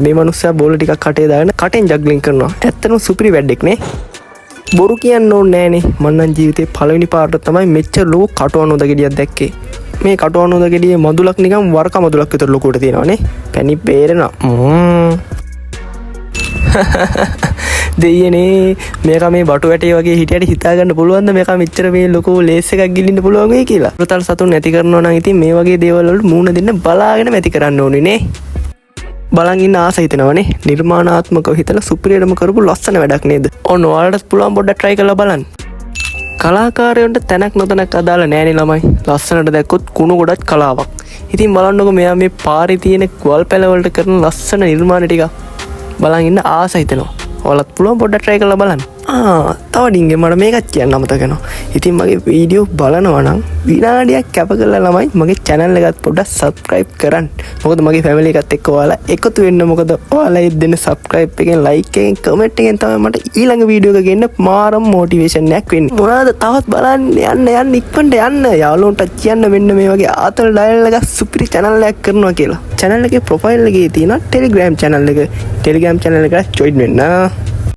මේ මනුස්සයා බෝල ටිකක් කටේ දාගෙන කටෙන් ජග්ලින් කරනවා. ඇත්තටම සුපිරි වැඩෙක් නේ. බොරු කියන්න ඕනේ නෑනේ. මම නම් ජීවිතේ පළවෙනි පාරට තමයි මෙච්චර ලොකු කටුවනොද ගෙඩියක් දැක්කේ. මේ කටුවනොද ගෙඩියේ මදුලක් නිකන් වරක මදුලක් විතර ලොකුවට තියෙනවානේ. පැණි බේරෙනවා. දෙයියනේ මේක මේ බටු වැටේ වගේ හිටියට හිතාගන්න පුළුවන්ද මේක මෙච්චර මේ ලොකු ලේස් එකක් ගිලින්න පුළුවන් වෙයි කියලා. පුරතල් සතුන් නැති කරනවා නම් ඉතින් මේ වගේ දේවල් වලට මූණ දෙන්න බලාගෙන නැති කරන්න ඕනේ නේ. බලන් ඉන්න ආස හිතෙනවනේ. නිර්මාණාත්මකව හිතලා සුපිරියටම කරපු ලස්සන වැඩක් නේද? ඔන්න ඔයාලටත් පුළුවන් පොඩ්ඩක් try කරලා බලන්න. කලාකාරයන්ට තැනක් නොතැනක් අදාළ නෑනේ ළමයි. ලස්සනට දැක්කොත් කුණු ගොඩක් කලාවක්. ඉතින් බලන්නකො මෙයා මේ පාරේ තියෙන වල් පැල වලට කරන ලස්සන නිර්මාණ ටික බලන් ඉන්න ආස හිතෙනවා. ඔයාලත් පුළුවන් පොඩ්ඩක් try කරලා බලන්න. තව ඩිංගේ මට මේකත් කියන්න අමතක වෙනවා. ඉතින් මගේ වීඩියෝ බලනවා නම් විනාඩියක් කැප කරලා ළමයි මගේ channel එකත් පොඩ්ඩක් subscribe කරන්න. මොකද මගේ family එකත් එක්ක ඔයාලා එකතු වෙන්න. මොකද ඔයාලා දෙන subscribe එකෙන් like එකෙන් comment එකෙන් තමයි මට ඊළඟ වීඩියෝ එක ගන්න මාරම motivation එකක් වෙන්නේ. මොනවාද තවත් බලන්න යන්න ඉක්මනට යන්න. යාළුවන්ට කියන්න මෙන්න මේ වගේ ආතල් ඩයල් එකක් සුපිරි channel එකක් කරනවා කියලා. channel එකේ profile එකේ තියෙන Telegram channel එක. Telegram channel එකට join වෙන්න.